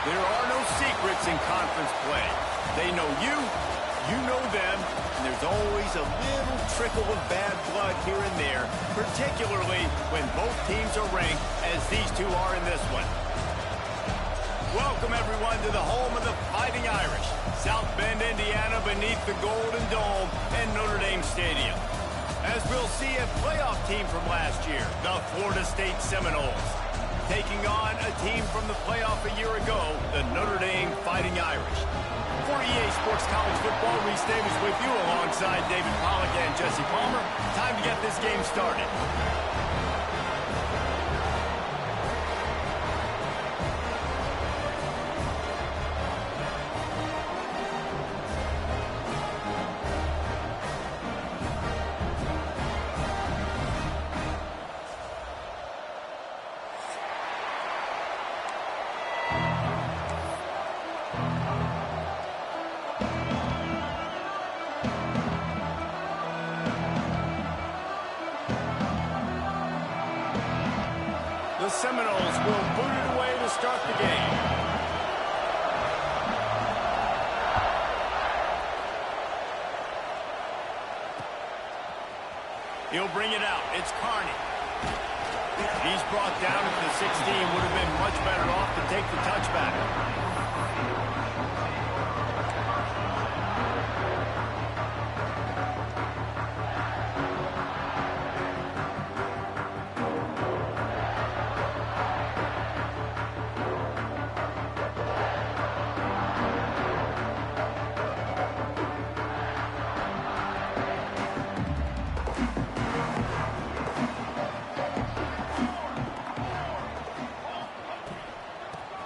There are no secrets in conference play. They know you, you know them, and there's always a little trickle of bad blood here and there, particularly when both teams are ranked as these two are in this one. Welcome, everyone, to the home of the Fighting Irish, South Bend, Indiana, beneath the Golden Dome and Notre Dame Stadium. As we'll see a playoff team from last year, the Florida State Seminoles, taking on a team from the playoff a year ago, the Notre Dame Fighting Irish. For EA Sports College Football, Reese Davis with you alongside David Pollack and Jesse Palmer. Time to get this game started. The Seminoles will boot it away to start the game. He'll bring it out. It's Carney. He's brought down at the 16. Would have been much better off to take the touchback.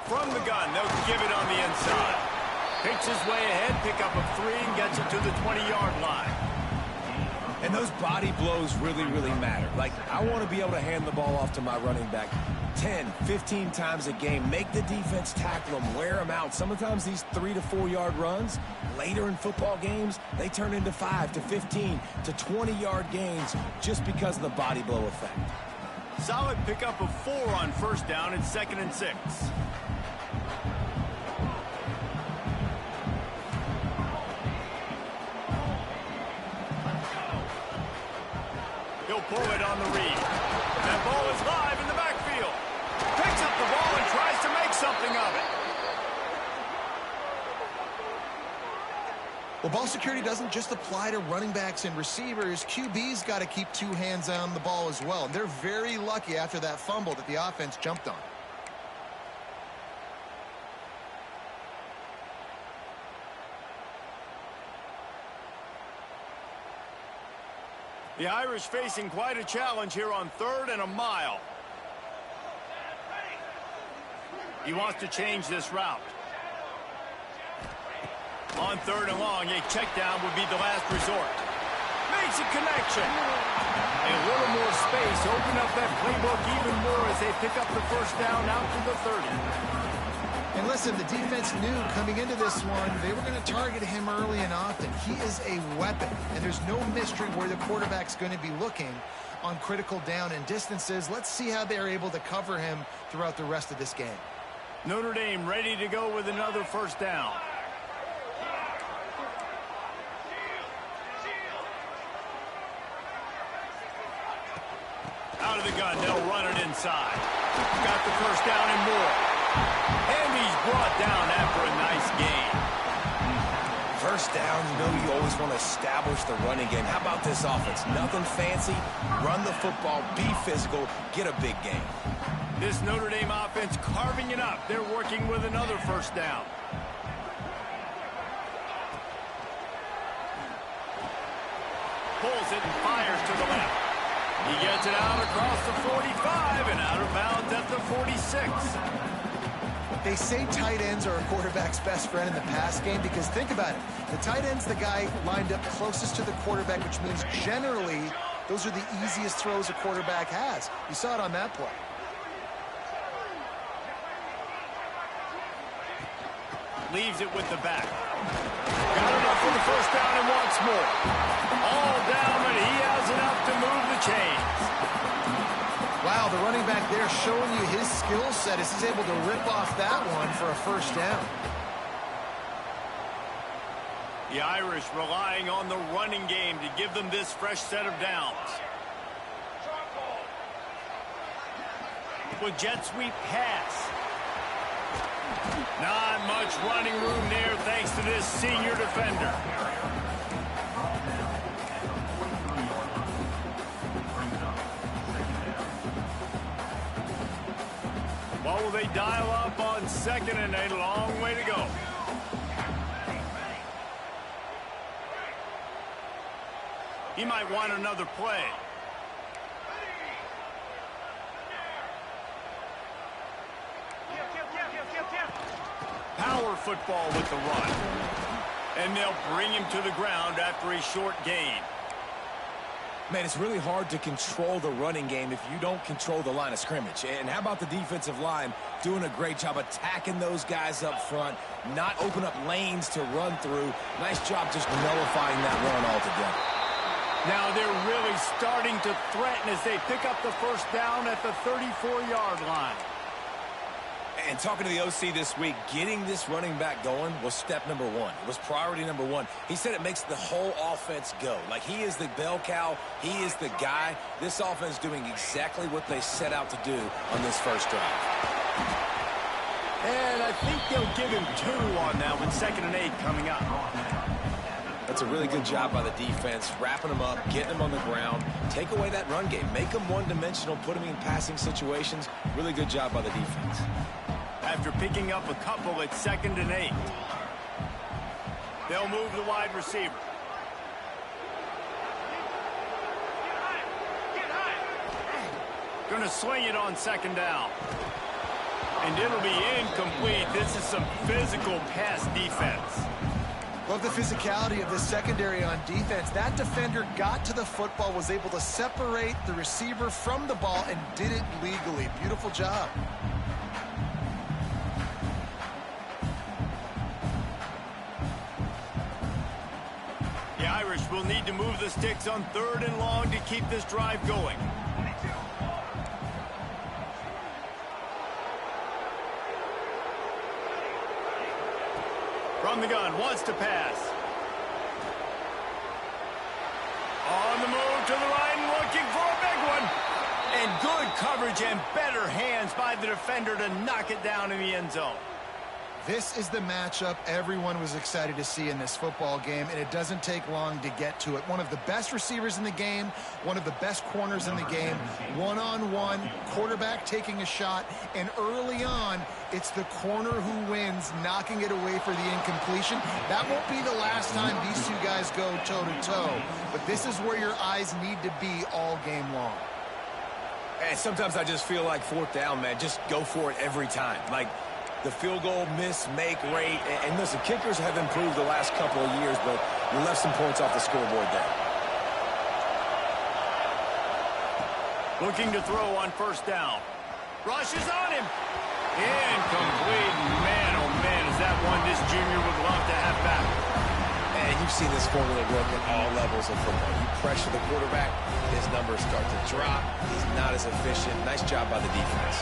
From the gun, they'll give it on the inside. Picks his way ahead, pick up a 3, and gets it to the 20-yard line. And those body blows really, really matter. Like, I want to be able to hand the ball off to my running back 10, 15 times a game. Make the defense tackle them, wear them out. Sometimes these 3 to 4 yard runs, later in football games, they turn into 5 to 15 to 20-yard gains just because of the body blow effect. Solid pickup of 4 on first down and 2nd and 6. He'll pull it on the read. That ball is live in the backfield. Picks up the ball and tries to make something of it. Well, ball security doesn't just apply to running backs and receivers. QB's got to keep 2 hands on the ball as well. And they're very lucky after that fumble that the offense jumped on. The Irish facing quite a challenge here on 3rd and a mile. He wants to change this route. On 3rd and long, a check down would be the last resort. Makes a connection. A little more space. Open up that playbook even more as they pick up the first down out to the 30. And listen, the defense knew coming into this one, they were going to target him early and often. He is a weapon, and there's no mystery where the quarterback's going to be looking on critical down and distances. Let's see how they're able to cover him throughout the rest of this game. Notre Dame ready to go with another first down. Out of the gun, they'll run it inside. Got the first down and more. And he's brought down after a nice gain. First down, you know you always want to establish the running game. How about this offense? Nothing fancy. Run the football, be physical, get a big gain. This Notre Dame offense carving it up. They're working with another first down. Pulls it and fires to the left. He gets it out across the 45 and out of bounds at the 46. They say tight ends are a quarterback's best friend in the pass game because think about it. The tight end's the guy lined up closest to the quarterback, which means generally those are the easiest throws a quarterback has. You saw it on that play. Leaves it with the back. Got enough for the first down and wants more. All down, but he has enough to move the chains. Wow, the running back there showing you his skill set as he's able to rip off that one for a first down. The Irish relying on the running game to give them this fresh set of downs. With jet sweep pass. Not much running room there thanks to this senior defender. What will they dial up on 2nd and 8? A long way to go. He might want another play. Power football with the run. And they'll bring him to the ground after a short gain. Man, it's really hard to control the running game if you don't control the line of scrimmage. And how about the defensive line doing a great job attacking those guys up front, not open up lanes to run through. Nice job just nullifying that run altogether. Now they're really starting to threaten as they pick up the first down at the 34-yard line. And talking to the OC this week, getting this running back going was step number one. It was priority number one. He said it makes the whole offense go. Like, he is the bell cow. He is the guy. This offense doing exactly what they set out to do on this first drive. And I think they'll give him 2 on that with 2nd and 8 coming up. That's a really good job by the defense, wrapping them up, getting them on the ground. Take away that run game. Make them one-dimensional, put them in passing situations. Really good job by the defense. After picking up a couple at 2nd and 8. They'll move the wide receiver. Going to swing it on 2nd down. And it'll be incomplete. This is some physical pass defense. Love the physicality of the secondary on defense. That defender got to the football, was able to separate the receiver from the ball, and did it legally. Beautiful job. The Irish will need to move the sticks on 3rd and long to keep this drive going. From the gun, wants to pass. On the move to the right, looking for a big one. And good coverage and better hands by the defender to knock it down in the end zone. This is the matchup everyone was excited to see in this football game, and it doesn't take long to get to it. One of the best receivers in the game, one of the best corners in the game, one-on-one, quarterback taking a shot, and early on, it's the corner who wins, knocking it away for the incompletion. That won't be the last time these two guys go toe-to-toe, but this is where your eyes need to be all game long. And sometimes I just feel like 4th down, man, just go for it every time. Like, the field goal miss, make rate. And listen, kickers have improved the last couple of years, but you left some points off the scoreboard there. Looking to throw on 1st down. Rushes on him. Incomplete. Man, oh man, is that one this junior would love to have back. And you've seen this formula work at all levels of football. You pressure the quarterback, his numbers start to drop. He's not as efficient. Nice job by the defense.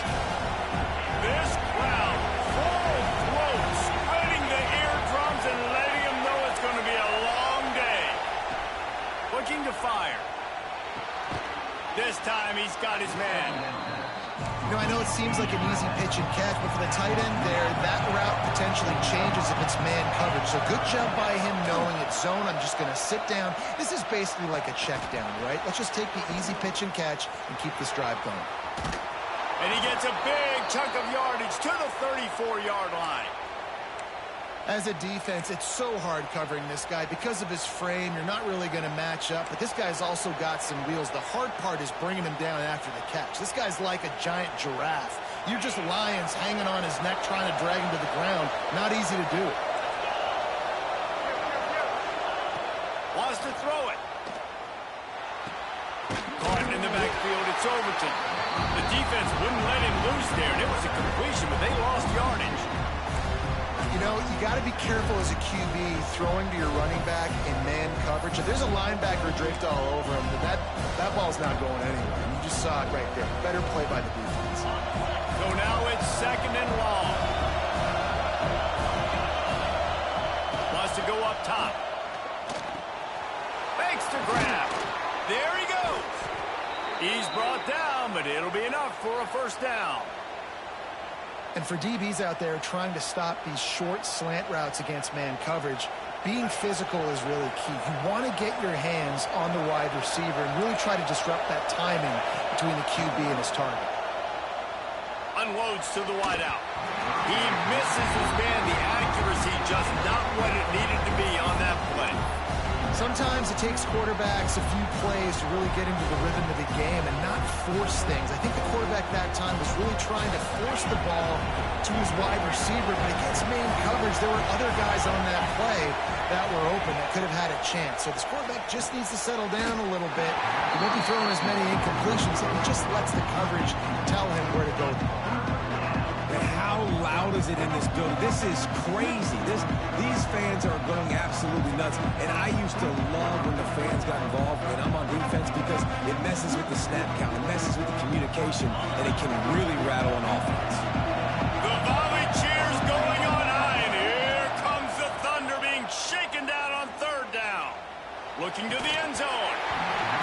This crowd, full throat, spreading the eardrums and letting them know it's going to be a long day. Looking to fire. This time he's got his man. You know, I know it seems like an easy pitch and catch, but for the tight end there, that route potentially changes if it's man coverage. So good job by him knowing it's zone. I'm just going to sit down. This is basically like a check down, right? Let's just take the easy pitch and catch and keep this drive going. And he gets a big chunk of yardage to the 34-yard line. As a defense, it's so hard covering this guy. Because of his frame, you're not really going to match up. But this guy's also got some wheels. The hard part is bringing him down after the catch. This guy's like a giant giraffe. You're just lions hanging on his neck trying to drag him to the ground. Not easy to do. Wants to throw it. Caught in the backfield. It's Overton. The defense wouldn't let him loose there. And it was a completion, but they lost yardage. You know, you got to be careful as a QB throwing to your running back in man coverage. If there's a linebacker draped all over him, then that ball's not going anywhere. You just saw it right there. Better play by the defense. So now it's 2nd and long. Wants to go up top. Fakes to grab. There he goes. He's brought down, but it'll be enough for a first down. And for DBs out there trying to stop these short slant routes against man coverage, being physical is really key. You want to get your hands on the wide receiver and really try to disrupt that timing between the QB and his target. Unloads to the wideout. He misses his man. The accuracy just not what it needed to be on that play. Sometimes it takes quarterbacks a few plays to really get into the rhythm of the game and not force things. I think the quarterback that time was really trying to force the ball to his wide receiver, but against man coverage, there were other guys on that play that were open that could have had a chance. So this quarterback just needs to settle down a little bit. He won't be throwing as many incompletions, and he just lets the coverage tell him where to go with the ball. How loud is it in this building? This is crazy. These fans are going absolutely nuts. And I used to love when the fans got involved when I'm on defense because it messes with the snap count. It messes with the communication, and it can really rattle an offense. The volley cheers going on high, and here comes the Thunder being shaken down on 3rd down. Looking to the end zone.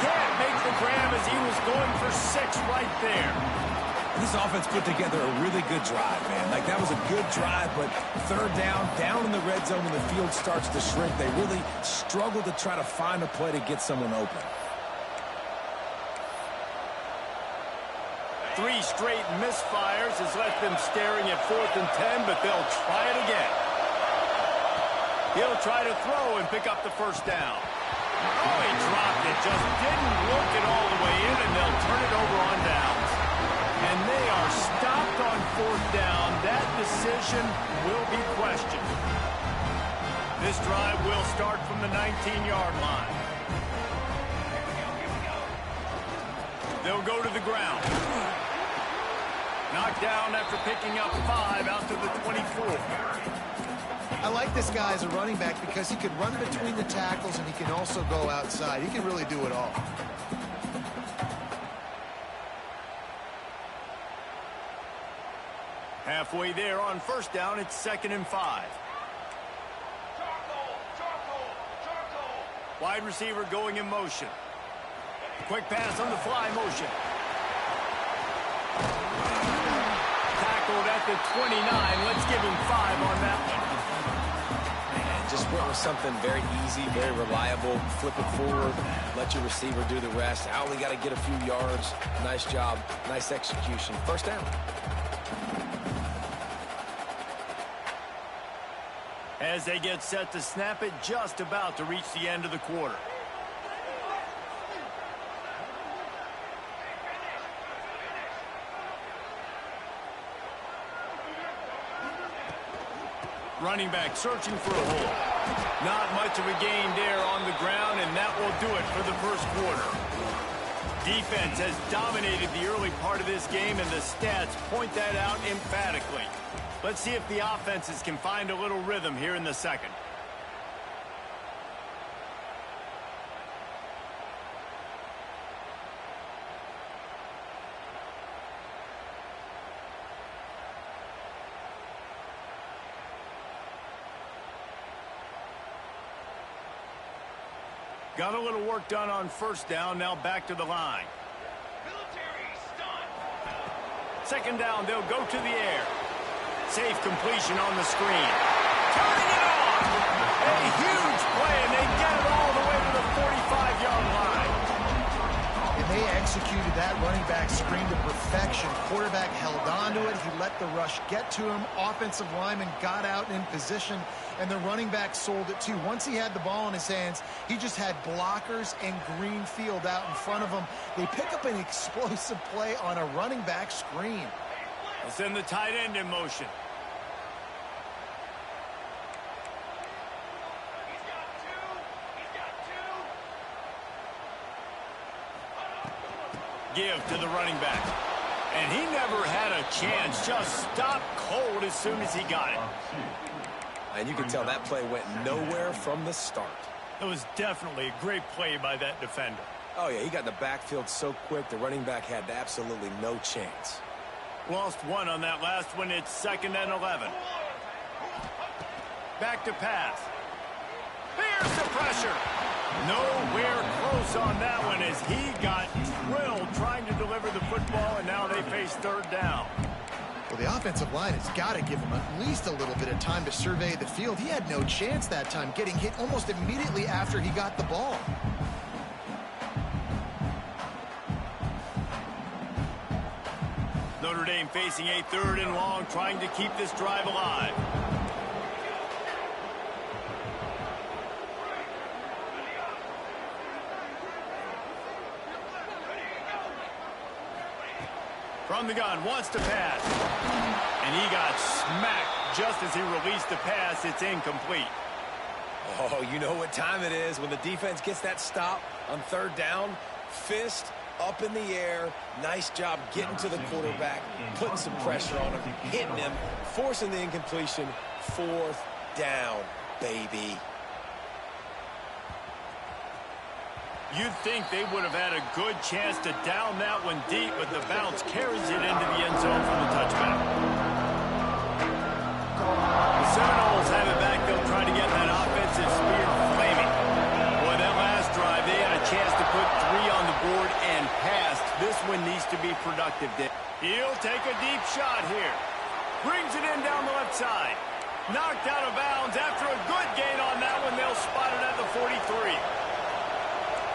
Can't make the grab as he was going for 6 right there. This offense put together a really good drive, man. Like, that was a good drive, but 3rd down in the red zone when the field starts to shrink, they really struggle to try to find a play to get someone open. 3 straight misfires has left them staring at 4th and 10, but they'll try it again. He'll try to throw and pick up the first down. Oh, he dropped it. Just didn't look it all the way in, and they'll turn it over on downs. And they are stopped on 4th down. That decision will be questioned. This drive will start from the 19-yard line. They'll go to the ground. Knocked down after picking up 5 out to the 24. I like this guy as a running back because he can run between the tackles and he can also go outside. He can really do it all. Halfway there on 1st down, it's 2nd and 5. Wide receiver going in motion. Quick pass on the fly motion. Tackled at the 29. Let's give him 5 on that one. And just went with something very easy, very reliable. Flip it forward, let your receiver do the rest. I only got to get a few yards. Nice job, nice execution. 1st down. As they get set to snap it, just about to reach the end of the quarter. Running back searching for a hole. Not much of a gain there on the ground, and that will do it for the 1st quarter. Defense has dominated the early part of this game, and the stats point that out emphatically. Let's see if the offenses can find a little rhythm here in the 2nd. Got a little work done on 1st down. Now back to the line. 2nd down, they'll go to the air. Safe completion on the screen. Turning it on! A huge play, and they get it all the way to the 45-yard line. And they executed that running back screen to perfection. Quarterback held on to it. He let the rush get to him. Offensive lineman got out in position, and the running back sold it too. Once he had the ball in his hands, he just had blockers and green field out in front of him. They pick up an explosive play on a running back screen. They'll send the tight end in motion. Give to the running back. And he never had a chance. Just stopped cold as soon as he got it. And you can tell that play went nowhere from the start. It was definitely a great play by that defender. Oh, yeah, he got in the backfield so quick, the running back had absolutely no chance. Lost one on that last one. It's 2nd and 11. Back to pass. Here's the pressure. Nowhere close on that one as he got drilled trying to deliver the football, and now they face 3rd down. Well, the offensive line has got to give him at least a little bit of time to survey the field. He had no chance that time, getting hit almost immediately after he got the ball. Notre Dame facing a 3rd and long, trying to keep this drive alive. From the gun, wants to pass. And he got smacked just as he released the pass. It's incomplete. Oh, you know what time it is when the defense gets that stop on 3rd down. Fist up in the air. Nice job getting to the quarterback, putting some pressure on him, hitting him, forcing the incompletion. 4th down, baby. You'd think they would have had a good chance to down that one deep, but the bounce carries it into the end zone for the touchback. The Seminoles have it back. They'll try to get that offensive spear flaming. Boy, that last drive, they had a chance to put 3 on the board and passed. This one needs to be productive. He'll take a deep shot here. Brings it in down the left side. Knocked out of bounds. After a good gain on that one, they'll spot it at the 43.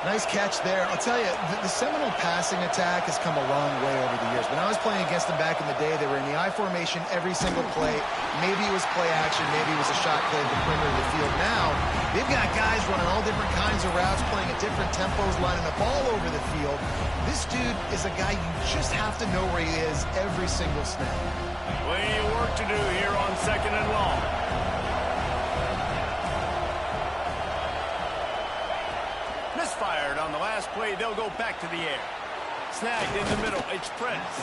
Nice catch there. I'll tell you, the Seminole passing attack has come a long way over the years. When I was playing against them back in the day, they were in the I formation every single play. Maybe it was play action. Maybe it was a shot play at the perimeter of the field. Now, they've got guys running all different kinds of routes, playing at different tempos, lining the ball over the field. This dude is a guy you just have to know where he is every single snap. Plenty of work to do here on 2nd and long. Misfired on the last play. They'll go back to the air. Snagged in the middle. It's Prince.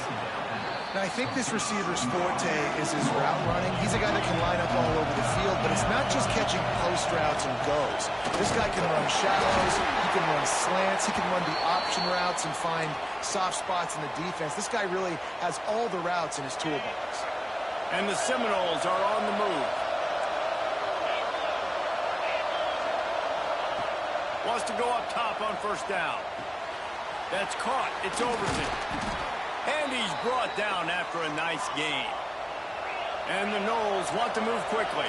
Now, I think this receiver's forte is his route running. He's a guy that can line up all over the field, but it's not just catching post routes and goes. This guy can run shallows. He can run slants. He can run the option routes and find soft spots in the defense. This guy really has all the routes in his toolbox. And the Seminoles are on the move. Wants to go up top on 1st down. That's caught. It's Overton. And he's brought down after a nice gain. And the Noles want to move quickly.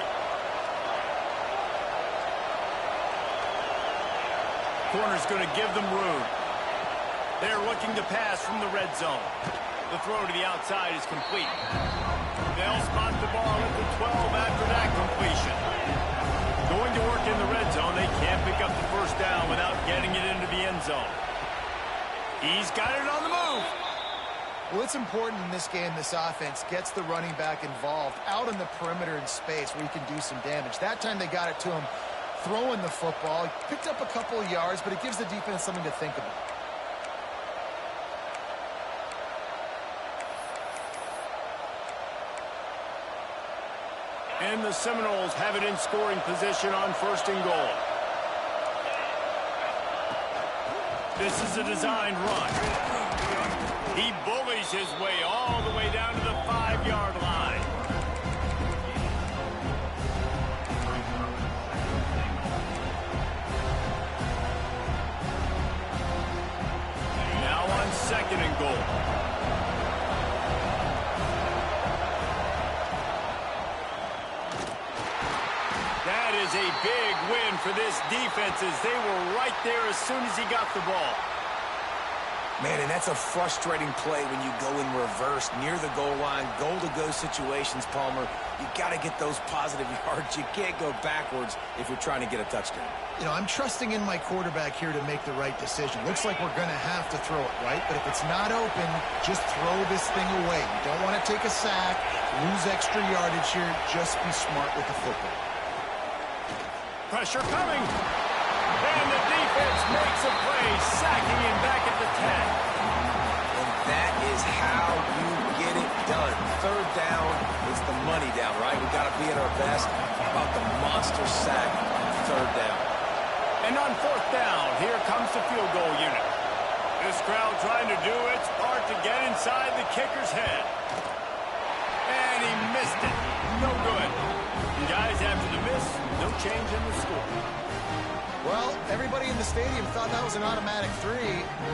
Corner's going to give them room. They're looking to pass from the red zone. The throw to the outside is complete. They'll spot the ball at the 12 after that completion. Going to work in the red zone. They can't pick up the 1st down without getting it into the end zone. He's got it on the move. Well, it's important in this game this offense gets the running back involved out on the perimeter in space where he can do some damage. That time they got it to him throwing the football. He picked up a couple of yards, but it gives the defense something to think about. And the Seminoles have it in scoring position on 1st and goal. This is a designed run. He bullies his way all the way down to the 5-yard line. Now on 2nd and goal. That is a big win for this defense as they were right there as soon as he got the ball. Man, and that's a frustrating play when you go in reverse near the goal line, goal-to-go situations, Palmer. You got to get those positive yards. You can't go backwards if you're trying to get a touchdown. You know, I'm trusting in my quarterback here to make the right decision. Looks like we're going to have to throw it, right? But if it's not open, just throw this thing away. You don't want to take a sack, lose extra yardage here. Just be smart with the football. Pressure coming. And the defense makes a play, sacking him back at the 10. And That is how you get it done. Third down is the money down, right? We've got to be at our best. How about the monster sack on third down? And on fourth down, here comes the field goal unit. This crowd trying to do its part to get inside the kicker's head. And he missed it. No good. And guys, after the miss, no change in the score. Well, everybody in the stadium thought that was an automatic 3.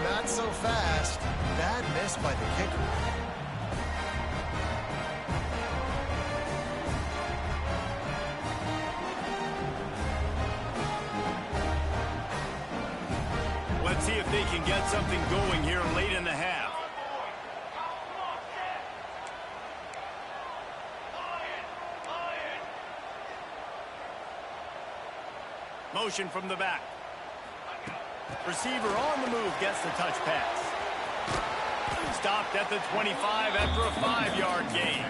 Not so fast. Bad miss by the kicker. Let's see if they can get something going here late in the half. Motion from the back. Receiver on the move gets the touch pass. Stopped at the 25 after a 5-yard gain.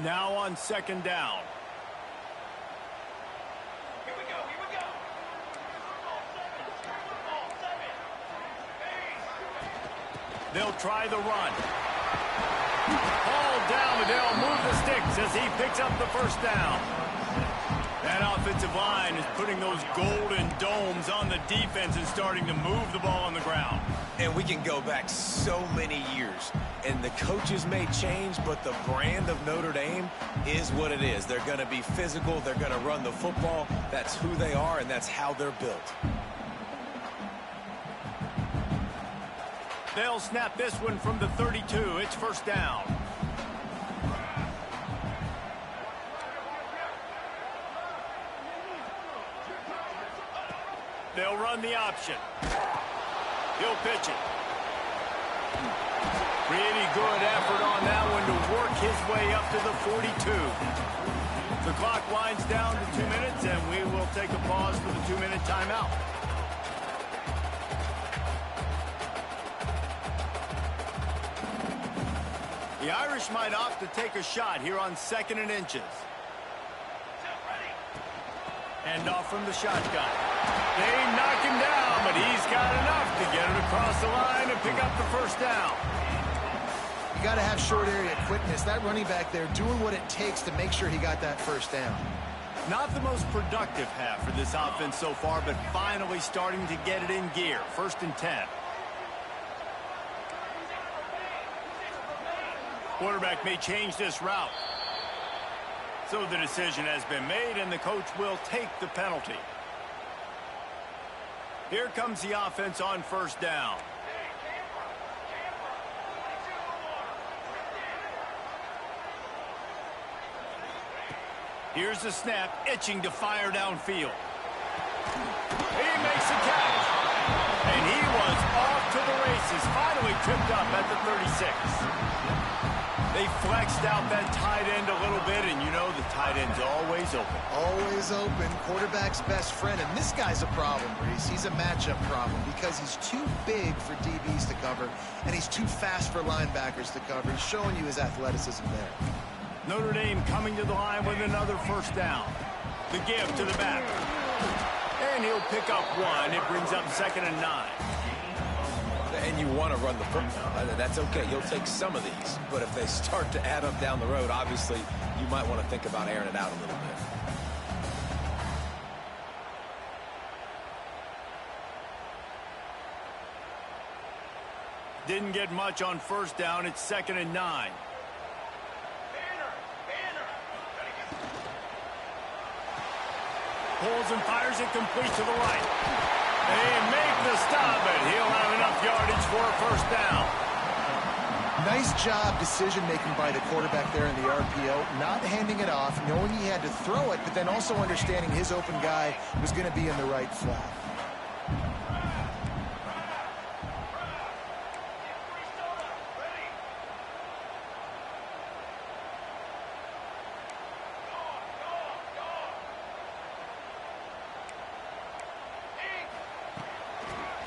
Now on second down. Here we go. They'll try the run. Ball down, and they'll move the sticks as he picks up the first down. That offensive line is putting those golden domes on the defense and starting to move the ball on the ground. And we can go back so many years. And the coaches may change, but the brand of Notre Dame is what it is. They're going to be physical. They're going to run the football. That's who they are, and that's how they're built. They'll snap this one from the 32. It's first down. They'll run the option. He'll pitch it. Pretty good effort on that one to work his way up to the 42. The clock winds down to 2 minutes, and we will take a pause for the 2-minute timeout. The Irish might opt to take a shot here on 2nd and inches. Hand off from the shotgun. They knock him down, but he's got enough to get it across the line and pick up the first down. You got to have short area quickness. That running back there doing what it takes to make sure he got that first down. Not the most productive half for this offense so far, but finally starting to get it in gear. 1st and 10. Quarterback may change this route. So the decision has been made, and the coach will take the penalty. Here comes the offense on first down. Here's the snap, itching to fire downfield. He makes the catch. And he was off to the races, finally tripped up at the 36. They flexed out that tight end a little bit, and you know the tight end's always open. Always open. Quarterback's best friend. And this guy's a problem, Reese. He's a matchup problem because he's too big for DBs to cover, and he's too fast for linebackers to cover. He's showing you his athleticism there. Notre Dame coming to the line with another first down. The give to the back. And he'll pick up one. It brings up 2nd and 9. And you want to run the football. That's okay. You'll take some of these. But if they start to add up down the road, obviously, you might want to think about airing it out a little bit. Didn't get much on first down. It's 2nd and 9. Pulls and fires it complete to the right. They make the stop, but he'll have enough yardage for a first down. Nice job decision-making by the quarterback there in the RPO, not handing it off, knowing he had to throw it, but then also understanding his open guy was going to be in the right flat.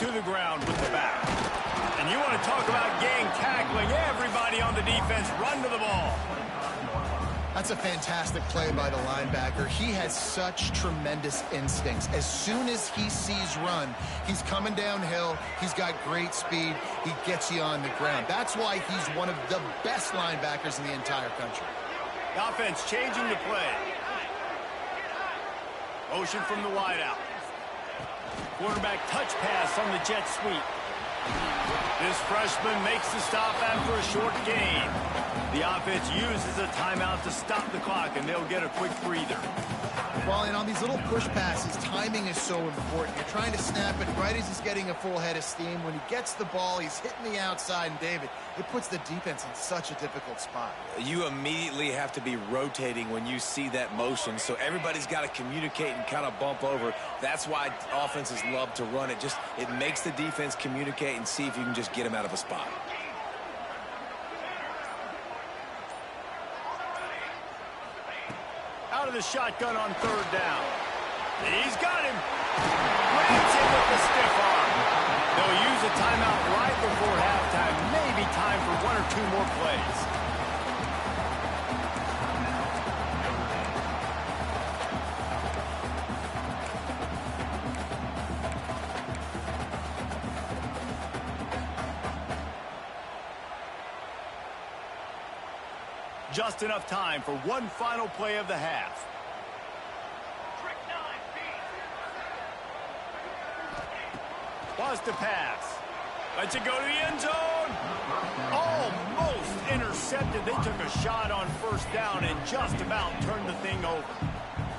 To the ground with the back. And you want to talk about gang tackling. Everybody on the defense run to the ball. That's a fantastic play by the linebacker. He has such tremendous instincts. As soon as he sees run, he's coming downhill. He's got great speed. He gets you on the ground. That's why he's one of the best linebackers in the entire country. The offense changing the play. Motion from the wideout. Quarterback touch pass on the jet sweep. This freshman makes the stop after a short gain. The offense uses a timeout to stop the clock, and they'll get a quick breather. Well, and on these little push passes, timing is so important. You're trying to snap it right as he's getting a full head of steam. When he gets the ball, he's hitting the outside, and David, it puts the defense in such a difficult spot. You immediately have to be rotating when you see that motion, so everybody's got to communicate and kind of bump over. That's why offenses love to run it. It makes the defense communicate and see if you can just get him out of a spot. Out of the shotgun on third down. He's got him. Rams him with the stiff arm. They'll use a timeout right before halftime. Maybe time for one or two more plays. Just enough time for one final play of the half. Wants to pass. Lets it go to the end zone. Almost intercepted. They took a shot on first down and just about turned the thing over.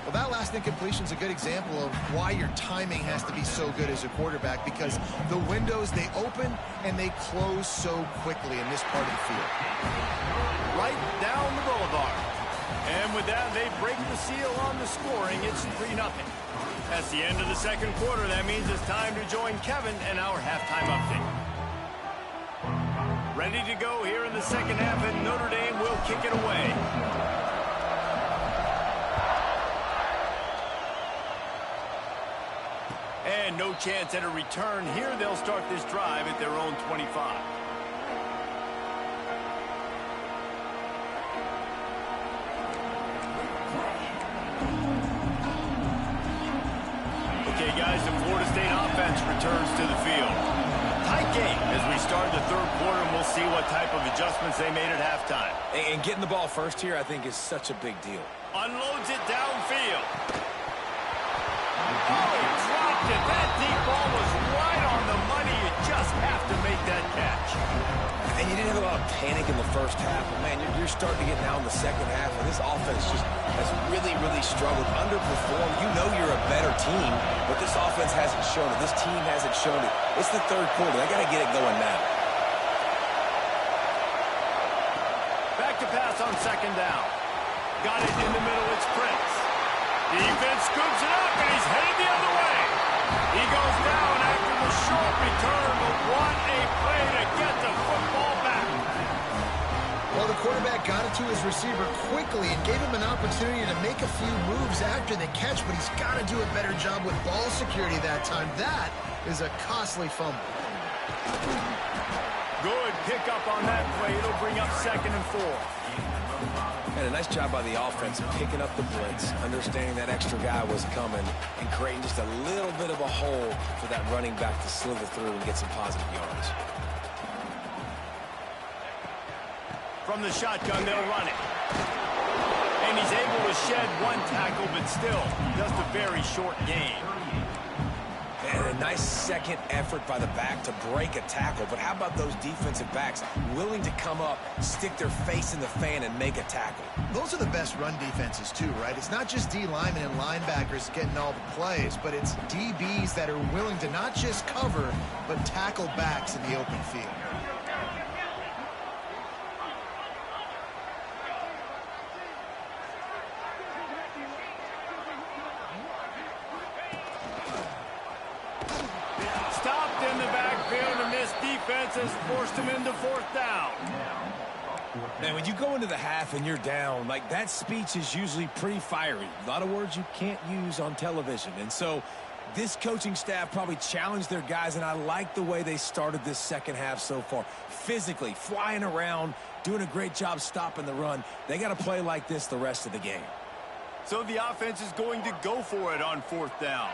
Well, that last incompletion is a good example of why your timing has to be so good as a quarterback, because the windows, they open and they close so quickly in this part of the field. Right down the boulevard. And with that, they break the seal on the scoring. It's 3-0. That's the end of the second quarter. That means it's time to join Kevin and our halftime update. Ready to go here in the second half, and Notre Dame will kick it away. And no chance at a return here. They'll start this drive at their own 25. Okay, guys, the Florida State offense returns to the field. Tight game as we start the third quarter, and we'll see what type of adjustments they made at halftime. And getting the ball first here, I think, is such a big deal. Unloads it downfield. Oh, he dropped it. That deep ball was right on the money. You just have to make that catch. And you didn't have a lot of panic in the first half, but, man, you're starting to get now in the second half, and this offense just has really, really struggled, underperformed. You know you're a better team, but this offense hasn't shown it. This team hasn't shown it. It's the third quarter. They got to get it going now. Back to pass on second down. Got it in the middle. It's Prince. Defense scoops it up, and he's headed the other way. He goes down after the short return, but what a play to get the football back. Well, the quarterback got it to his receiver quickly and gave him an opportunity to make a few moves after the catch, but he's got to do a better job with ball security that time. That is a costly fumble. Good pickup on that play. It'll bring up 2nd and 4. And a nice job by the offense of picking up the blitz, understanding that extra guy was coming, and creating just a little bit of a hole for that running back to slither through and get some positive yards. From the shotgun, they'll run it. And he's able to shed one tackle, but still just a very short gain. And a nice second effort by the back to break a tackle. But how about those defensive backs willing to come up, stick their face in the fan, and make a tackle? Those are the best run defenses, too, right? It's not just D linemen and linebackers getting all the plays, but it's DBs that are willing to not just cover, but tackle backs in the open field. Has forced him into 4th down. Man, when you go into the half and you're down, like, that speech is usually pretty fiery. A lot of words you can't use on television. And so This coaching staff probably challenged their guys, and I like the way they started this second half so far. Physically, flying around, doing a great job stopping the run. They got to play like this the rest of the game. So the offense is going to go for it on 4th down.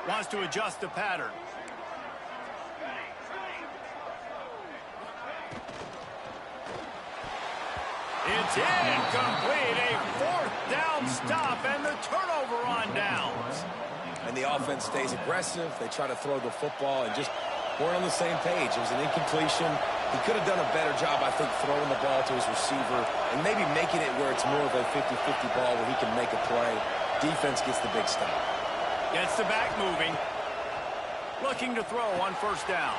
Wants to adjust the pattern. It's incomplete. A 4th down stop and the turnover on downs. And the offense stays aggressive. They try to throw the football and just weren't on the same page. It was an incompletion. He could have done a better job, I think, throwing the ball to his receiver and maybe making it where it's more of a 50-50 ball where he can make a play. Defense gets the big stop. Gets the back moving. Looking to throw on 1st down.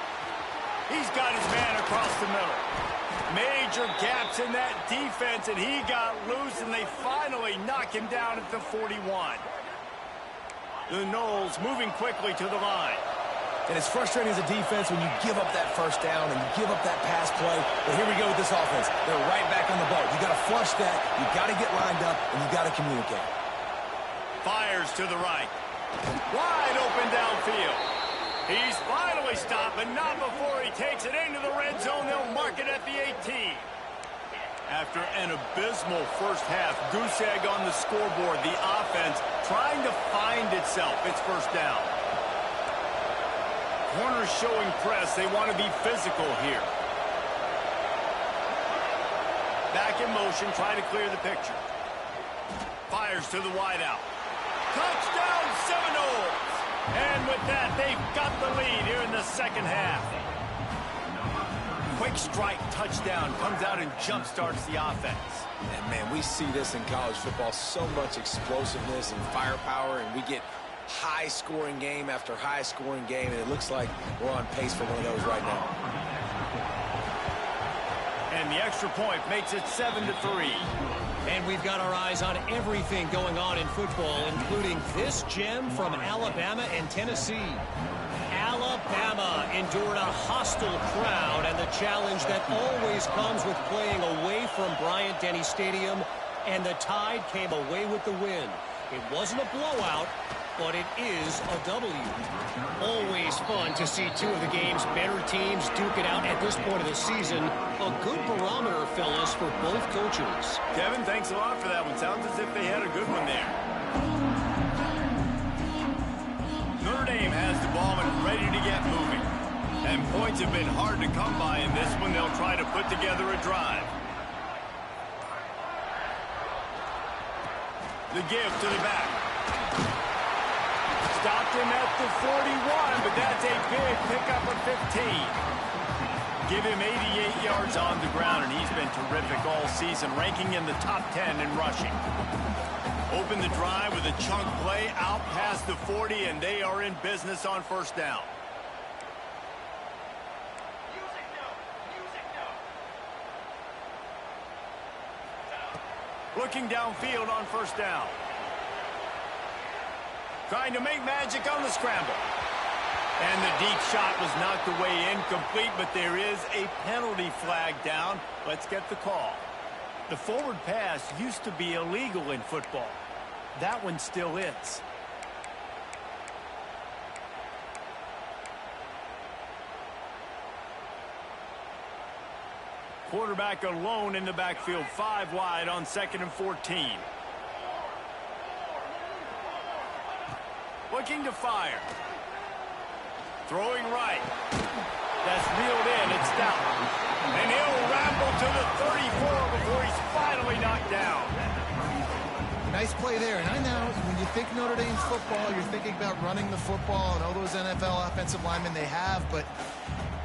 He's got his man across the middle. Major gaps in that defense, and he got loose, and they finally knock him down at the 41. The Noles moving quickly to the line. And it's frustrating as a defense when you give up that 1st down and you give up that pass play. But here we go with this offense. They're right back on the ball. You got to flush that. You got to get lined up, and you got to communicate. Fires to the right. Wide open downfield. He's finally stopped, but not before he takes it into the red zone. They'll mark it at the 18. After an abysmal first half, goose egg on the scoreboard, the offense trying to find itself. It's 1st down. Corners showing press. They want to be physical here. Back in motion, trying to clear the picture. Fires to the wideout. Touchdown Seminoles! And with that, they've got the lead here in the second half. Quick strike touchdown comes out and jump-starts the offense. And, man, we see this in college football, so much explosiveness and firepower, and we get high-scoring game after high-scoring game, and it looks like we're on pace for one of those right now. And the extra point makes it 7-3. And we've got our eyes on everything going on in football, including this gem from Alabama and Tennessee. Alabama endured a hostile crowd and the challenge that always comes with playing away from Bryant-Denny Stadium, and the Tide came away with the win. It wasn't a blowout, but it is a W. Always fun to see two of the game's better teams duke it out at this point of the season. A good barometer, fellas, for both coaches. Kevin, thanks a lot for that one. Sounds as if they had a good one there. Notre Dame has the ball and ready to get moving. And points have been hard to come by in this one. They'll try to put together a drive. The give to the back. Stopped him at the 41, but that's a big pickup of 15. Give him 88 yards on the ground, and he's been terrific all season, ranking in the top 10 in rushing. Open the drive with a chunk play out past the 40, and they are in business on 1st down. Looking downfield on 1st down. Trying to make magic on the scramble. And the deep shot was knocked away incomplete, but there is a penalty flag down. Let's get the call. The forward pass used to be illegal in football. That one still is. Quarterback alone in the backfield, 5 wide on 2nd and 14. Looking to fire. Throwing right. That's reeled in. It's down. And he'll ramble to the 34 before he's finally knocked down. Nice play there. And I know when you think Notre Dame football, you're thinking about running the football and all those NFL offensive linemen they have. But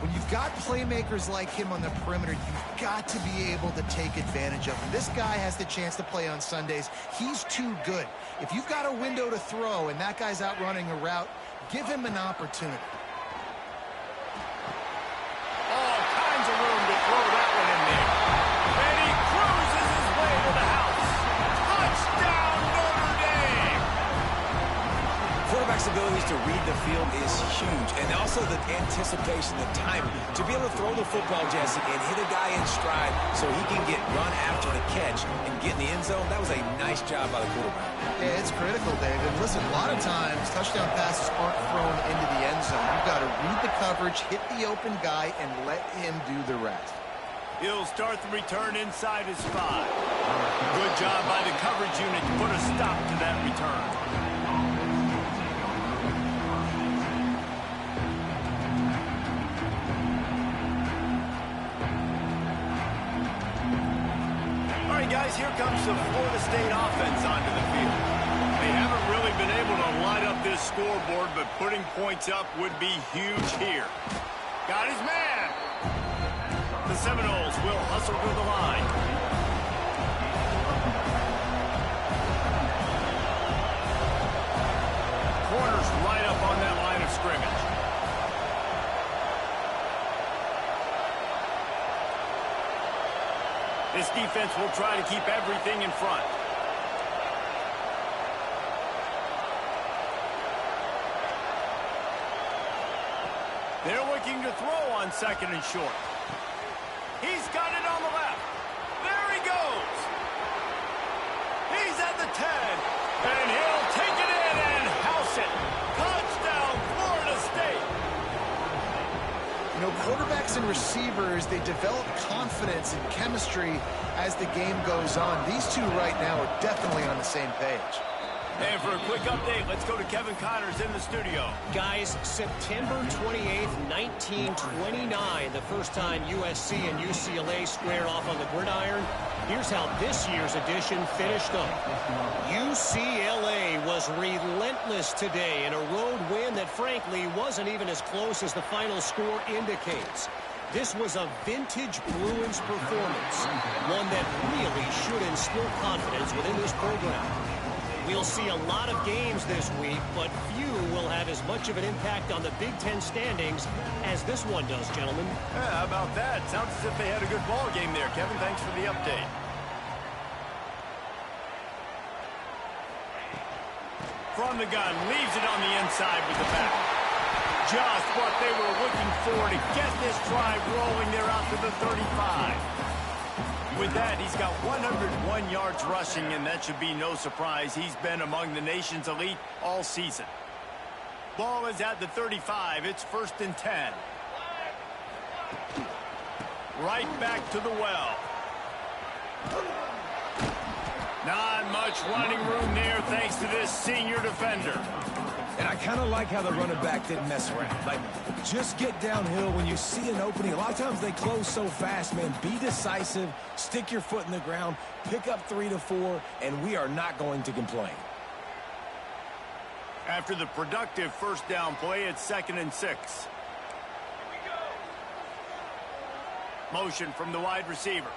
when you've got playmakers like him on the perimeter, you've got to be able to take advantage of him. This guy has the chance to play on Sundays. He's too good. If you've got a window to throw and that guy's out running a route, give him an opportunity. All kinds of room to throw that one in there. And he cruises his way to the house. Touchdown, Notre Dame! Quarterback's abilities to read the field is huge, and also the anticipation, the timing. To be able to throw the football, Jesse, and hit a guy in stride so he can get run after the catch and get in the end zone. That was a nice job by the quarterback. Yeah, it's critical, David. Listen, a lot of times touchdown passes aren't thrown into the end zone. You've got to read the coverage, hit the open guy, and let him do the rest. He'll start the return inside his 5. Good job by the coverage unit to put a stop to that return. All right, guys, here comes the Florida State offense onto the field. They haven't really been able to light up this scoreboard, but putting points up would be huge here. Got his man. The Seminoles will hustle to the line. Corners right up on that line of scrimmage. This defense will try to keep everything in front. They're looking to throw on 2nd and short. He's got it on the left. There he goes. He's at the 10. And he'll take it in and house it. Touchdown, Florida State. You know, quarterbacks and receivers, they develop confidence and chemistry as the game goes on. These two right now are definitely on the same page. And for a quick update, let's go to Kevin Connors in the studio. Guys, September 28th, 1929, the first time USC and UCLA squared off on the gridiron. Here's how this year's edition finished up. UCLA was relentless today in a road win that frankly wasn't even as close as the final score indicates. This was a vintage Bruins performance, one that really should instill confidence within this program. We'll see a lot of games this week, but few will have as much of an impact on the Big Ten standings as this one does, gentlemen. Yeah, how about that? Sounds as if they had a good ball game there. Kevin, thanks for the update. From the gun, leaves it on the inside with the back. Just what they were looking for to get this drive rolling. They're out to the 35. With that, he's got 101 yards rushing, and that should be no surprise. He's been among the nation's elite all season. Ball is at the 35. It's 1st and 10. Right back to the well. Not much running room there thanks to this senior defender. And I kind of like how the running back didn't mess around. Like, just get downhill when you see an opening. A lot of times they close so fast, man. Be decisive, stick your foot in the ground, pick up 3 to 4, and we are not going to complain. After the productive first down play, it's 2nd and 6. Motion from the wide receiver.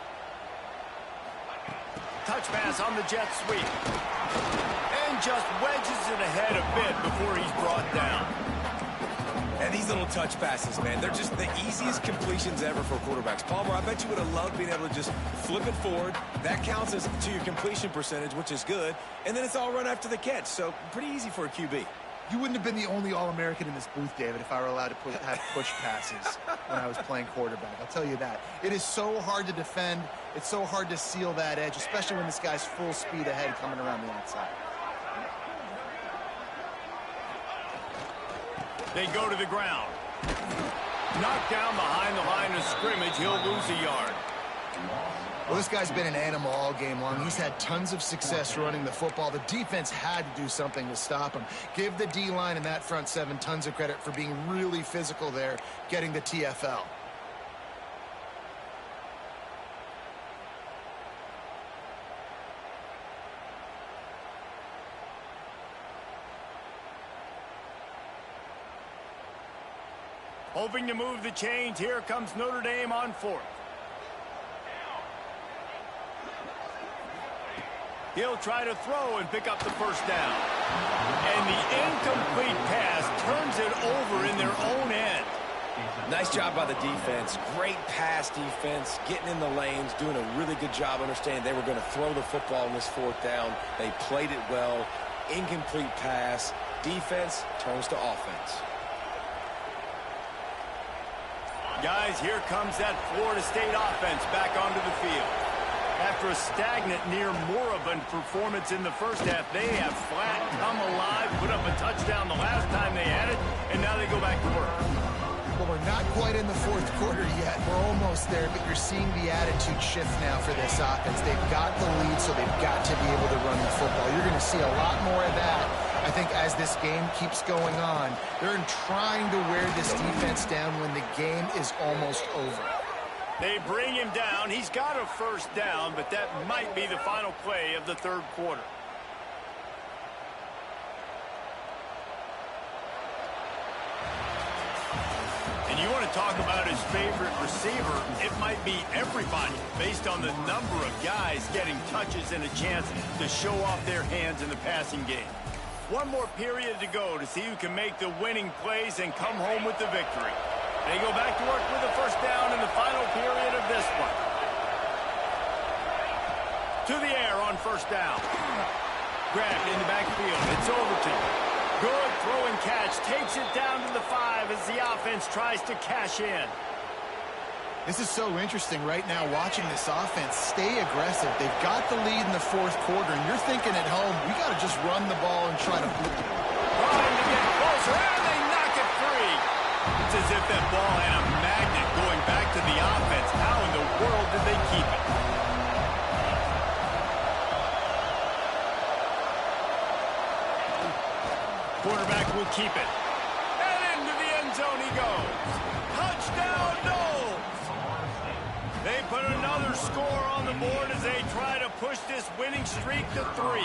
Touch pass on the jet sweep. And just wedges it ahead a bit before he's brought down. And these little touch passes, man, they're just the easiest completions ever for quarterbacks. Palmer, I bet you would have loved being able to just flip it forward. That counts as to your completion percentage, which is good. And then it's all run after the catch, so pretty easy for a QB. You wouldn't have been the only All-American in this booth, David, if I were allowed to have push passes when I was playing quarterback. I'll tell you that. It is so hard to defend. It's so hard to seal that edge, especially when this guy's full speed ahead coming around the outside. They go to the ground. Knocked down behind the line of scrimmage. He'll lose a yard. Well, this guy's been an animal all game long. He's had tons of success running the football. The defense had to do something to stop him. Give the D-line and that front seven tons of credit for being really physical there, getting the TFL. Hoping to move the chains. Here comes Notre Dame on 4th. He'll try to throw and pick up the first down. And the incomplete pass turns it over in their own end. Nice job by the defense. Great pass defense, getting in the lanes, doing a really good job understanding they were going to throw the football in this 4th down. They played it well. Incomplete pass. Defense turns to offense. Guys, here comes that Florida State offense back onto the field. after a stagnant, near moribund performance in the first half, they have flat come alive, put up a touchdown the last time they had it, and now they go back to work. Well, we're not quite in the fourth quarter yet. We're almost there, but you're seeing the attitude shift now for this offense. They've got the lead, so they've got to be able to run the football. You're going to see a lot more of that, I think, as this game keeps going on. They're trying to wear this defense down when the game is almost over. They bring him down. He's got a first down, but that might be the final play of the third quarter. And you want to talk about his favorite receiver, it might be everybody based on the number of guys getting touches and a chance to show off their hands in the passing game. One more period to go to see who can make the winning plays and come home with the victory. They go back to work with a first down in the final period of this one. To the air on first down. Grabbed in the backfield. It's Overton. Good throw and catch. Takes it down to the 5 as the offense tries to cash in. This is so interesting right now watching this offense stay aggressive. They've got the lead in the fourth quarter, and you're thinking at home, we got to just run the ball and try to... Trying to get closer, and they knock it free. It's as if that ball had a magnet going back to the offense. How in the world did they keep it? Quarterback will keep it. And into the end zone he goes. Touchdown, Knowles! They put another score on the board as they try to push this winning streak to 3.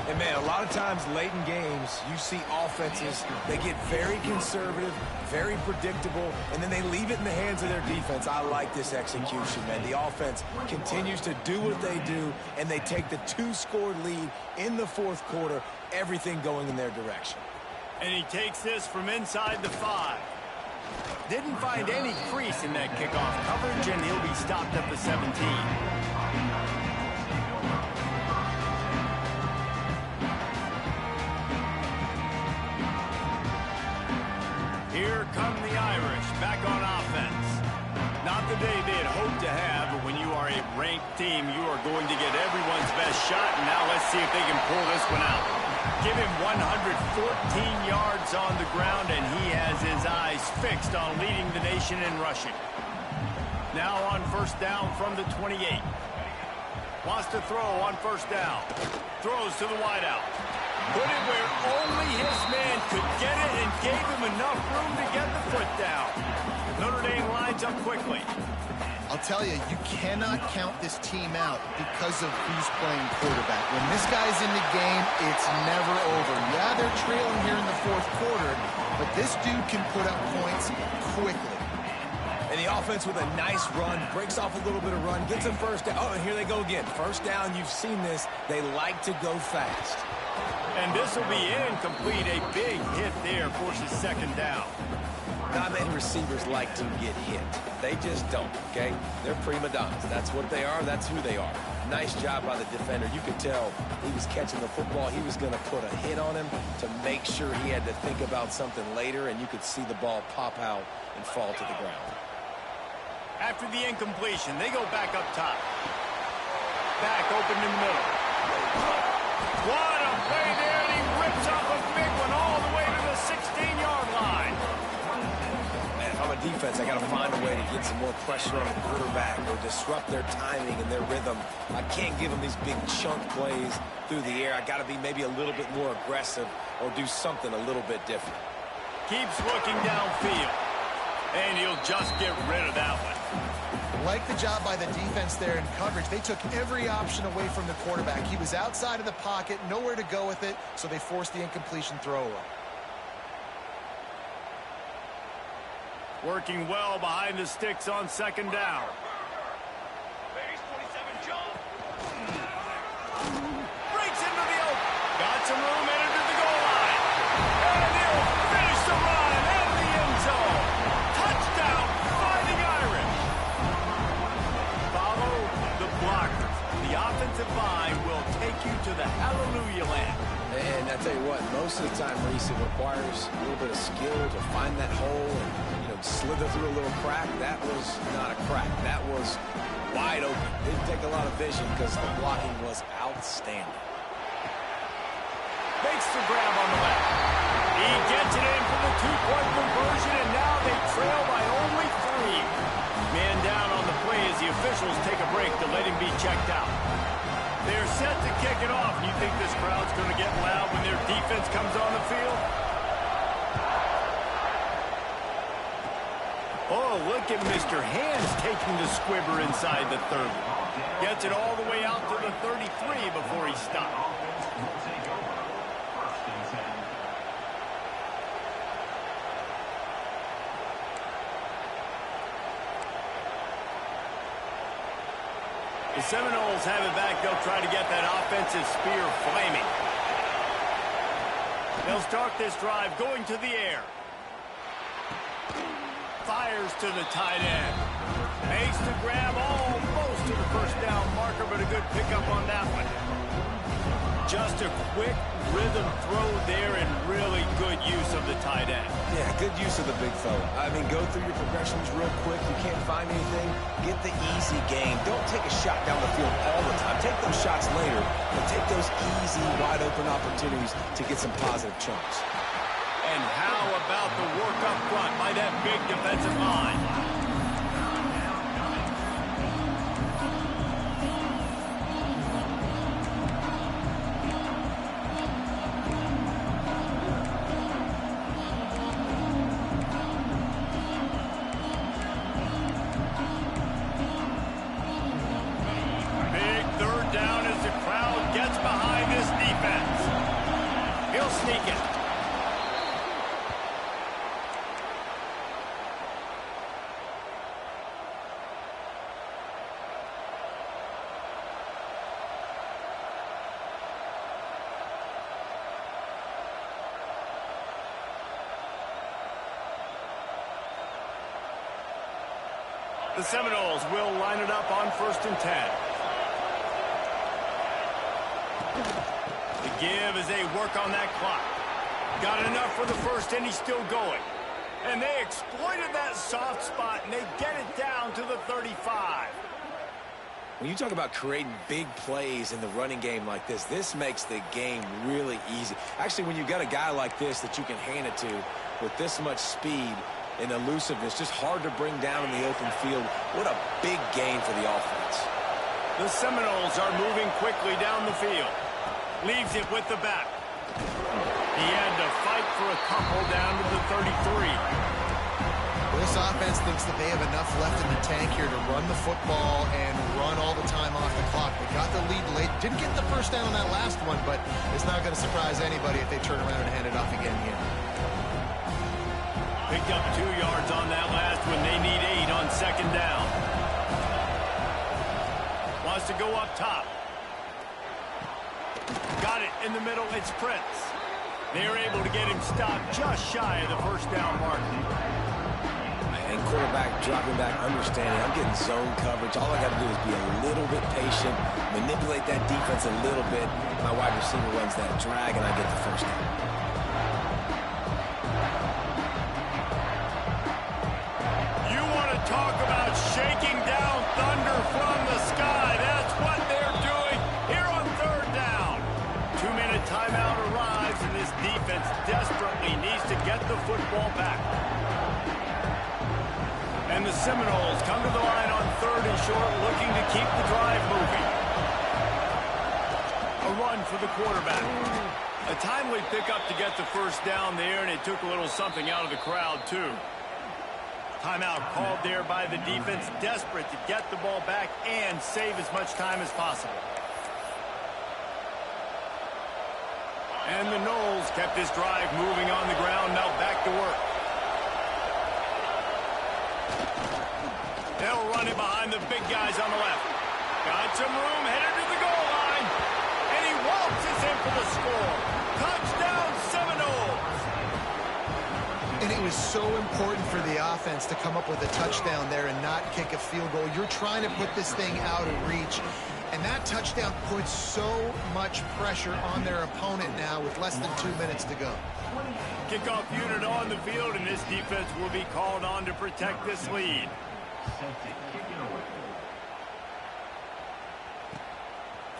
And, man, a lot of times late in games, you see offenses, they get very conservative, very predictable, and then they leave it in the hands of their defense. I like this execution, man. The offense continues to do what they do, and they take the 2-score lead in the fourth quarter, everything going in their direction. And he takes this from inside the 5. Didn't find any crease in that kickoff coverage, and he'll be stopped at the 17. Here come the Irish, back on offense. Not the day they had hoped to have, but when you are a ranked team, you are going to get everyone's best shot, and now let's see if they can pull this one out. Give him 114 yards on the ground, and he has his eyes fixed on leading the nation in rushing. Now on first down from the 28. Wants to throw on first down. Throws to the wideout. Put it where only his man could get it and gave him enough room to get the foot down. Notre Dame lines up quickly. I'll tell you, you cannot count this team out because of who's playing quarterback. When this guy's in the game, it's never over. Yeah, they're trailing here in the fourth quarter, but this dude can put up points quickly. And the offense with a nice run, breaks off a little bit of run, gets a first down. Oh, and here they go again. First down, you've seen this. They like to go fast. And this will be incomplete. A big hit there forces second down. Not many receivers like to get hit. They just don't, okay? They're prima donnas. That's what they are. That's who they are. Nice job by the defender. You could tell he was catching the football. He was going to put a hit on him to make sure he had to think about something later, and you could see the ball pop out and fall to the ground. After the incompletion, they go back up top. Back open in the middle. What a play there, and he rips off a big one all the way to the 16-yard line. Man, if I'm a defense, I got to find a way to get some more pressure on the quarterback or disrupt their timing and their rhythm. I can't give them these big chunk plays through the air. I got to be maybe a little bit more aggressive or do something a little bit different. Keeps looking downfield, and he'll just get rid of that one. Like the job by the defense there in coverage. They took every option away from the quarterback. He was outside of the pocket, nowhere to go with it, so they forced the incompletion throw away. Working well behind the sticks on second down. Base 27, jump. Breaks into the open. Got some room headed to the goal line. And he'll finish the run and the end zone. Touchdown, Fighting Irish. Follow the blockers. The offensive line will take you to the hallelujah land. And I tell you what, most of the time, Reese, it requires a little bit of skill to find that hole and, slither through a little crack. That was not a crack. That was wide wide open. Didn't take a lot of vision because the blocking was outstanding. Makes the grab on the left. He gets it in for the two-point conversion, and now they trail by only 3. Man down on the play as the officials take a break to let him be checked out. They're set to kick it off. You think this crowd's going to get loud when their defense comes on the field? Oh, look at Mr. Hands taking the squibber inside the 30. Gets it all the way out to the 33 before he stops. The Seminoles have it back. They'll try to get that offensive spear flaming. They'll start this drive going to the air. Fires to the tight end. Makes the grab almost to the first down marker, but a good pickup on that one. Just a quick rhythm throw there and really good use of the tight end. Yeah, good use of the big fella. I mean, go through your progressions real quick. You can't find anything, get the easy gain. Don't take a shot down the field all the time. Take those shots later, but take those easy, wide-open opportunities to get some positive chunks. And how about the work up front by that big defensive line? Big third down as the crowd gets behind this defense. He'll sneak it. The Seminoles will line it up on 1st and 10. The give as they work on that clock. Got enough for the first, and he's still going. And they exploited that soft spot, and they get it down to the 35. When you talk about creating big plays in the running game like this makes the game really easy. Actually, when you got a guy like this that you can hand it to with this much speed and elusiveness, just hard to bring down in the open field. What a big gain for the offense. The Seminoles are moving quickly down the field. Leaves it with the back. He had to fight for a couple down to the 33. This offense thinks that they have enough left in the tank here to run the football and run all the time off the clock. They got the lead late. Didn't get the first down on that last one, but it's not going to surprise anybody if they turn around and hand it off again here. Picked up 2 yards on that last one. They need 8 on 2nd down. Wants to go up top. Got it in the middle. It's Prince. They're able to get him stopped just shy of the first down mark. And quarterback dropping back, understanding I'm getting zone coverage. All I got to do is be a little bit patient, manipulate that defense a little bit. My wide receiver runs that drag, and I get the first down. Talk about shaking down thunder from the sky. That's what they're doing here on 3rd down. 2-minute timeout arrives, and this defense desperately needs to get the football back. And the Seminoles come to the line on 3rd and short, looking to keep the drive moving. A run for the quarterback. A timely pickup to get the first down there, and it took a little something out of the crowd, too. Timeout called there by the defense, desperate to get the ball back and save as much time as possible. And the Noles kept this drive moving on the ground, now back to work. They'll run it behind the big guys on the left. Got some room, headed to the goal line. And he waltzes in for the score. Touchdown, Seminoles! And it was so important for the offense to come up with a touchdown there and not kick a field goal. You're trying to put this thing out of reach. And that touchdown puts so much pressure on their opponent now with less than 2 minutes to go. Kickoff unit on the field, and this defense will be called on to protect this lead.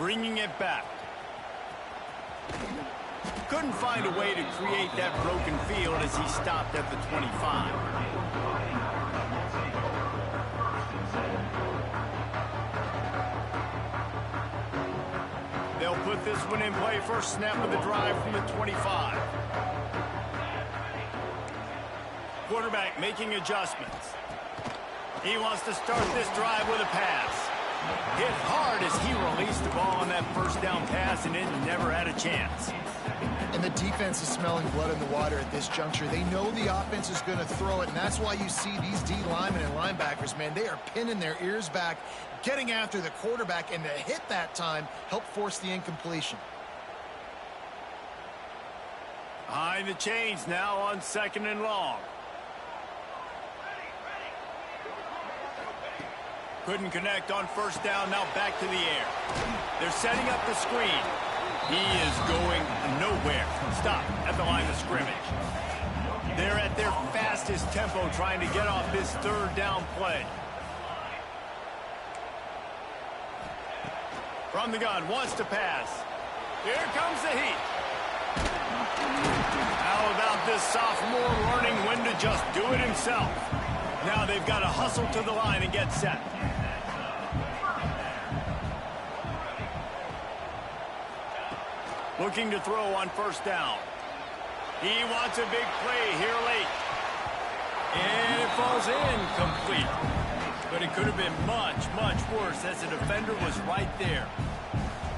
Bringing it back. Couldn't find a way to create that broken field as he stopped at the 25. They'll put this one in play. First snap of the drive from the 25. Quarterback making adjustments. He wants to start this drive with a pass. Hit hard as he released the ball on that first down pass, and it never had a chance. And the defense is smelling blood in the water at this juncture. They know the offense is going to throw it, and that's why you see these D linemen and linebackers, man, they are pinning their ears back, getting after the quarterback, and the hit that time helped force the incompletion. Behind the chains now on 2nd and long. Couldn't connect on first down, now back to the air. They're setting up the screen. He is going nowhere. Stop at the line of scrimmage. They're at their fastest tempo trying to get off this 3rd down play. From the gun, wants to pass. Here comes the heat. How about this sophomore learning when to just do it himself? Now they've got to hustle to the line and get set. Looking to throw on first down. He wants a big play here late. And it falls incomplete. But it could have been much, much worse as the defender was right there.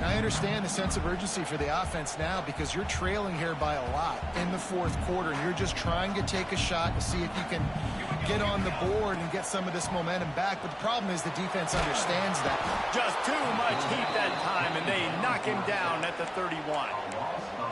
Now, I understand the sense of urgency for the offense now because you're trailing here by a lot in the 4th quarter. And you're just trying to take a shot to see if you can get on the board and get some of this momentum back. But the problem is the defense understands that. Just too much heat that time, and they knock him down at the 31.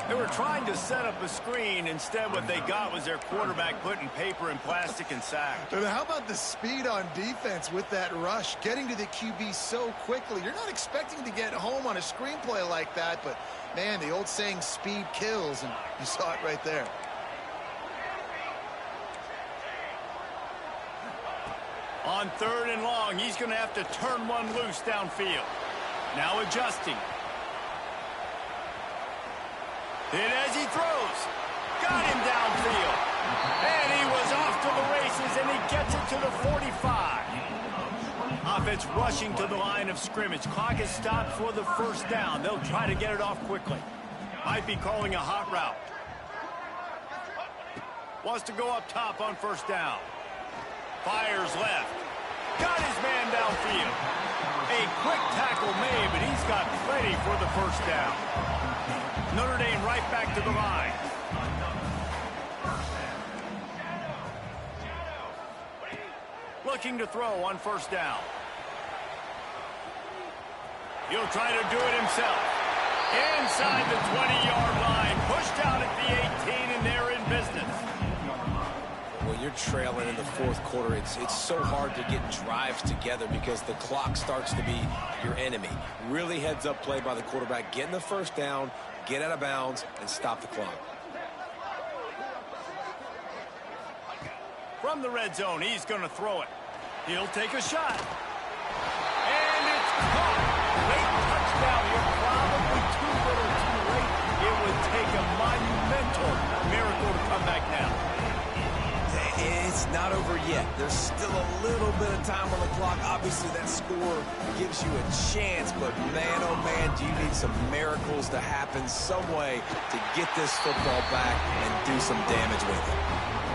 They were trying to set up a screen. Instead, what they got was their quarterback putting paper and plastic and sack. But how about the speed on defense with that rush, getting to the QB so quickly? You're not expecting to get home on a screenplay like that, but, man, the old saying, speed kills, and you saw it right there. On 3rd and long, he's going to have to turn one loose downfield. Now adjusting. And as he throws, got him downfield. And he was off to the races, and he gets it to the 45. Offense rushing to the line of scrimmage. Clock is stopped for the first down. They'll try to get it off quickly. Might be calling a hot route. Wants to go up top on first down. Fires left. Got his man downfield. A quick tackle made, but he's got plenty for the first down. Notre Dame right back to the line. Looking to throw on first down. He'll try to do it himself. Inside the 20-yard line. Pushed out at the 18, and they're in business. When you're trailing in the 4th quarter, it's so hard to get drives together because the clock starts to be your enemy. Really heads-up play by the quarterback. Getting the first down, get out of bounds, and stop the clock. From the red zone, he's going to throw it. He'll take a shot. And it's caught. Late touchdown here, probably too little too late. It would take a monumental miracle to come back now. It's not over yet. There's still a little bit of time on the clock. Obviously, that score gives you a chance, but man, oh man, do you need some miracles to happen some way to get this football back and do some damage with it.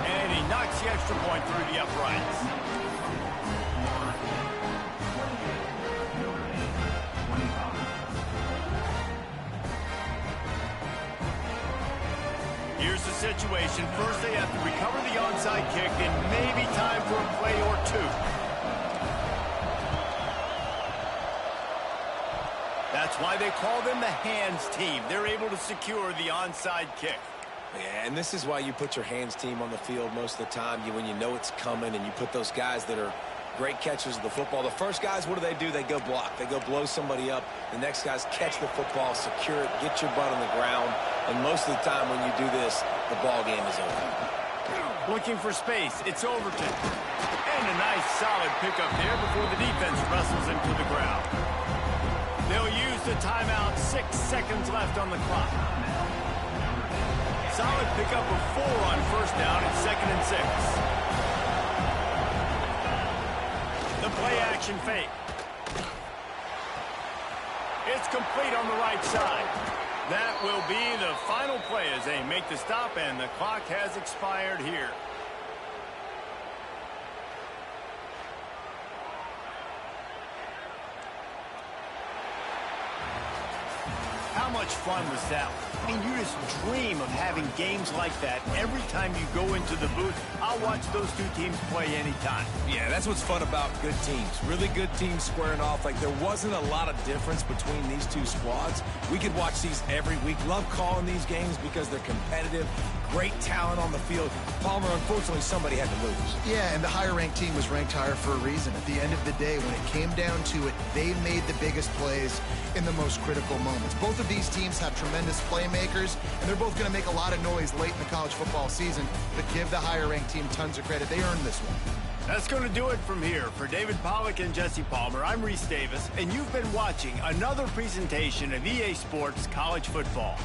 And he knocks the extra point through the uprights. Here's the situation. First, they have to recover the onside kick and maybe time for a play or two. That's why they call them the hands team. They're able to secure the onside kick. Yeah, and this is why you put your hands team on the field most of the time. When you know it's coming, and you put those guys that are great catchers of the football. The first guys, what do? They go block. They go blow somebody up. The next guys catch the football, secure it, get your butt on the ground. And most of the time when you do this, the ball game is over. Looking for space. It's Overton. And a nice solid pickup there before the defense wrestles him to the ground. They'll use the the timeout, 6 seconds left on the clock. Solid pickup of 4 on first down at 2nd and 6. The play action fake. It's complete on the right side. That will be the final play as they make the stop, and the clock has expired here. How much fun was that? I mean, you just dream of having games like that every time you go into the booth. I'll watch those two teams play anytime. Yeah, that's what's fun about good teams. Really good teams squaring off. Like, there wasn't a lot of difference between these two squads. We could watch these every week. Love calling these games because they're competitive. Great talent on the field. Palmer, unfortunately, somebody had to lose. Yeah, and the higher-ranked team was ranked higher for a reason. At the end of the day, when it came down to it, they made the biggest plays in the most critical moments. Both of these teams have tremendous playmakers, and they're both going to make a lot of noise late in the college football season, but give the higher-ranked team tons of credit. They earned this one. That's going to do it from here. For David Pollack and Jesse Palmer, I'm Reese Davis, and you've been watching another presentation of EA Sports College Football.